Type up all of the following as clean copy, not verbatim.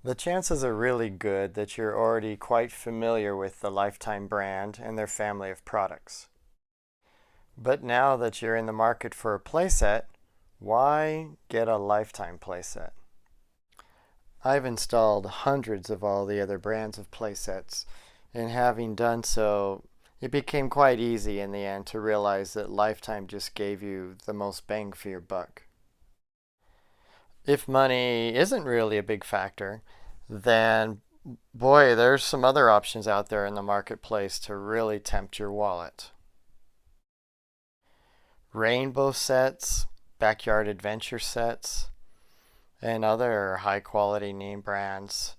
The chances are really good that you're already quite familiar with the Lifetime brand and their family of products. But now that you're in the market for a playset, why get a Lifetime playset? I've installed hundreds of all the other brands of playsets, and having done so, it became quite easy in the end to realize that Lifetime just gave you the most bang for your buck. If money isn't really a big factor, then boy, there's some other options out there in the marketplace to really tempt your wallet. Rainbow sets, backyard adventure sets, and other high quality name brands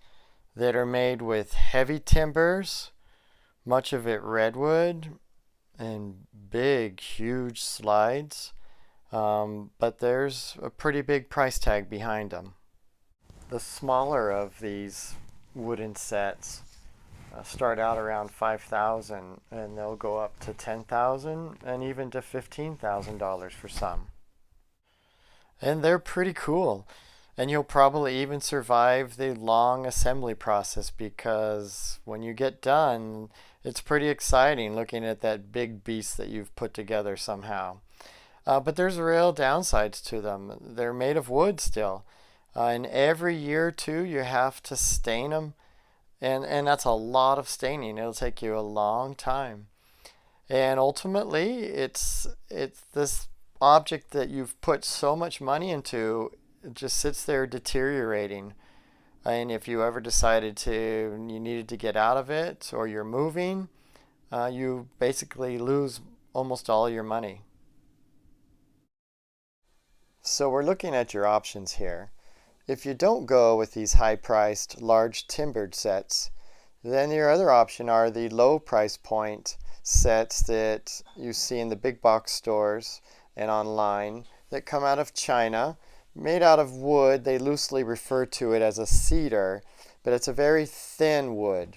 that are made with heavy timbers, much of it redwood, and big, huge slides. But there's a pretty big price tag behind them. The smaller of these wooden sets start out around 5,000 and they'll go up to 10,000 and even to $15,000 for some. And they're pretty cool. And you'll probably even survive the long assembly process because when you get done, it's pretty exciting looking at that big beast that you've put together somehow. But there's real downsides to them. They're made of wood still. And every year or two, you have to stain them. And that's a lot of staining. It'll take you a long time. And ultimately, it's this object that you've put so much money into, it just sits there deteriorating. And if you ever decided you needed to get out of it or you're moving, you basically lose almost all your money. So we're looking at your options here. If you don't go with these high-priced, large timbered sets, then your other option are the low price point sets that you see in the big box stores and online that come out of China, made out of wood. They loosely refer to it as a cedar, but it's a very thin wood.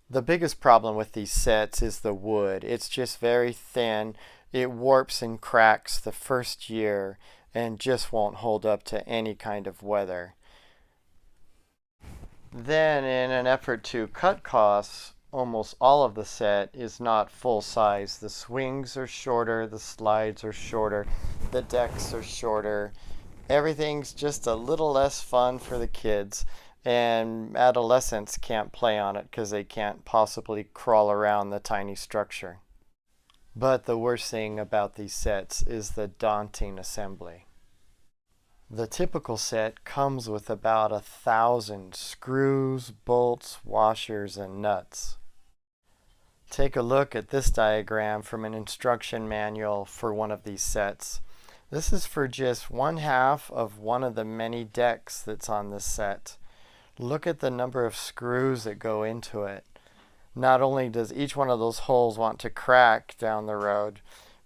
The biggest problem with these sets is the wood. It's just very thin. It warps and cracks the first year and just won't hold up to any kind of weather. Then, in an effort to cut costs, almost all of the set is not full size. The swings are shorter, the slides are shorter, the decks are shorter. Everything's just a little less fun for the kids, and adolescents can't play on it because they can't possibly crawl around the tiny structure. But the worst thing about these sets is the daunting assembly. The typical set comes with about 1,000 screws, bolts, washers, and nuts. Take a look at this diagram from an instruction manual for one of these sets. This is for just one half of one of the many decks that's on this set. Look at the number of screws that go into it. Not only does each one of those holes want to crack down the road,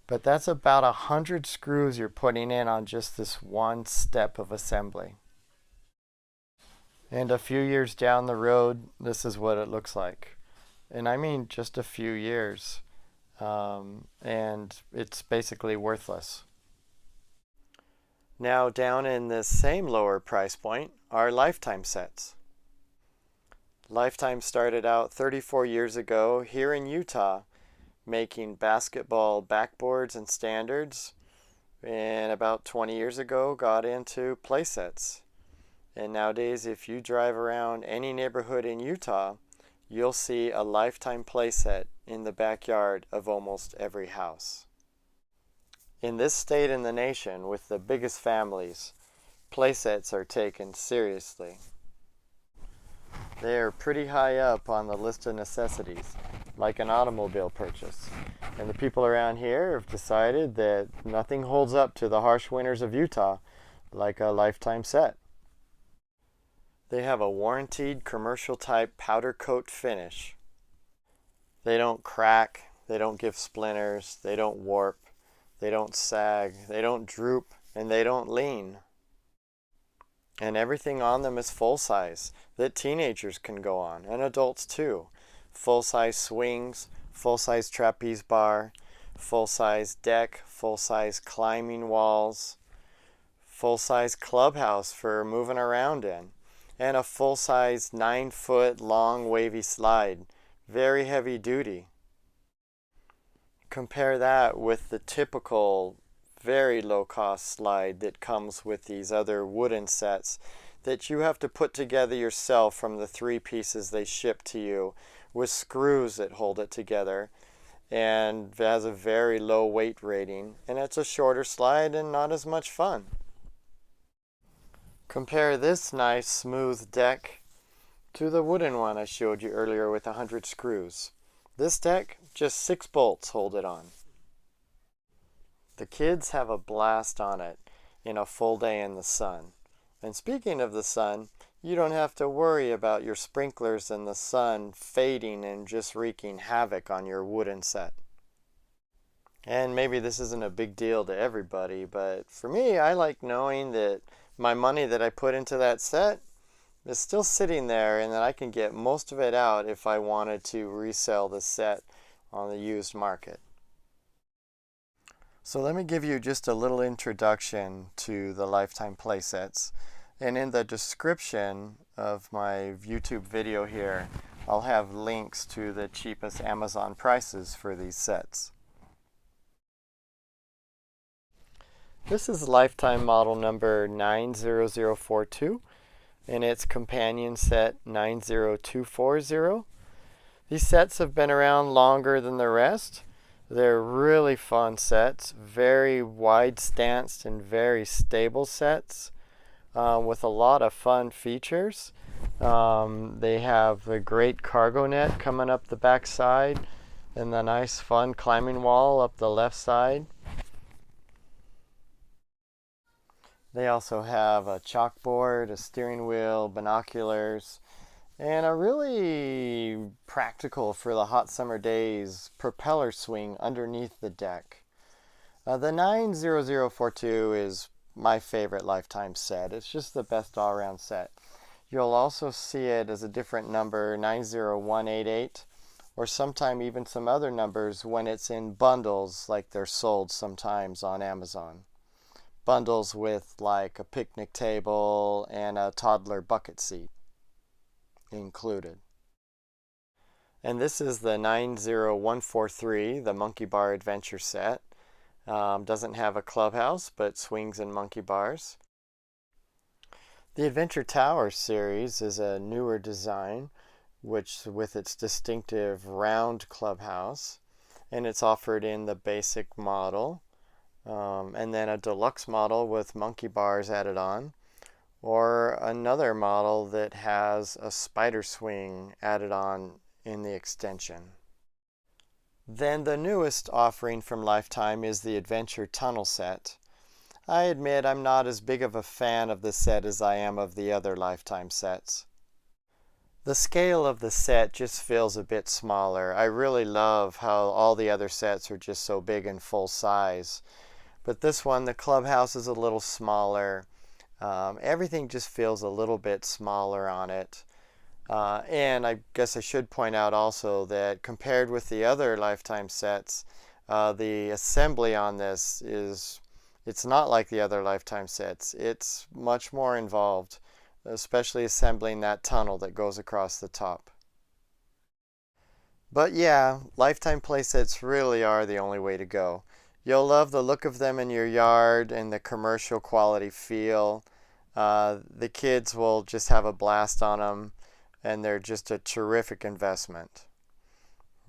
but that's about 100 screws you're putting in on just this one step of assembly. And a few years down the road, this is what it looks like. And I mean just a few years. And it's basically worthless. Now down in this same lower price point are Lifetime sets. Lifetime started out 34 years ago here in Utah, making basketball backboards and standards, and about 20 years ago got into playsets. And nowadays, if you drive around any neighborhood in Utah, you'll see a Lifetime playset in the backyard of almost every house. In this state in the nation with the biggest families, playsets are taken seriously. They are pretty high up on the list of necessities, like an automobile purchase. And the people around here have decided that nothing holds up to the harsh winters of Utah like a Lifetime set. They have a warranted commercial type powder coat finish. They don't crack, they don't give splinters, they don't warp, they don't sag, they don't droop, and they don't lean. And everything on them is full size that teenagers can go on, and adults too. Full size swings, full size trapeze bar, full size deck, full size climbing walls, full size clubhouse for moving around in. and a full-size 9-foot long wavy slide. Very heavy duty. Compare that with the typical very low-cost slide that comes with these other wooden sets that you have to put together yourself from the 3 pieces they ship to you with screws that hold it together, and it has a very low weight rating, and it's a shorter slide and not as much fun. Compare this nice smooth deck to the wooden one I showed you earlier with 100 screws. This deck, just 6 bolts hold it on. The kids have a blast on it in a full day in the sun. And speaking of the sun, you don't have to worry about your sprinklers in the sun fading and just wreaking havoc on your wooden set. And maybe this isn't a big deal to everybody, but for me, I like knowing that my money that I put into that set is still sitting there and that I can get most of it out if I wanted to resell the set on the used market. So let me give you just a little introduction to the Lifetime playsets. And in the description of my YouTube video here, I'll have links to the cheapest Amazon prices for these sets. This is Lifetime model number 90042 and its companion set 90240. These sets have been around longer than the rest. They're really fun sets, very wide stanced and very stable sets. With a lot of fun features. They have a great cargo net coming up the back side and the nice fun climbing wall up the left side. They also have a chalkboard, a steering wheel, binoculars, and a really practical for the hot summer days propeller swing underneath the deck. The 90042 is my favorite Lifetime set. It's just the best all-around set. You'll also see it as a different number, 90188, or sometime even some other numbers when it's in bundles like they're sold sometimes on Amazon. Bundles with like a picnic table and a toddler bucket seat included. And this is the 90143, the Monkey Bar Adventure set. Doesn't have a clubhouse, but swings and monkey bars. The Adventure Tower series is a newer design, which with its distinctive round clubhouse, and it's offered in the basic model, and then a deluxe model with monkey bars added on, or another model that has a spider swing added on in the extension. Then the newest offering from Lifetime is the Adventure Tunnel set. I admit I'm not as big of a fan of the set as I am of the other Lifetime sets. The scale of the set just feels a bit smaller. I really love how all the other sets are just so big and full size. But this one, the clubhouse is a little smaller. Everything just feels a little bit smaller on it. And I guess I should point out also that compared with the other Lifetime sets, the assembly on this it's not like the other Lifetime sets. It's much more involved, especially assembling that tunnel that goes across the top. But yeah, Lifetime playsets really are the only way to go. You'll love the look of them in your yard and the commercial quality feel. The kids will just have a blast on them, and they're just a terrific investment.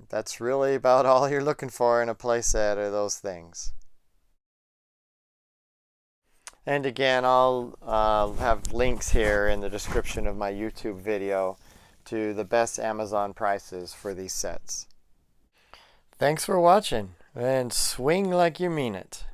That's really about all you're looking for in a playset, are those things. And again, I'll have links here in the description of my YouTube video to the best Amazon prices for these sets. Thanks for watching, and swing like you mean it.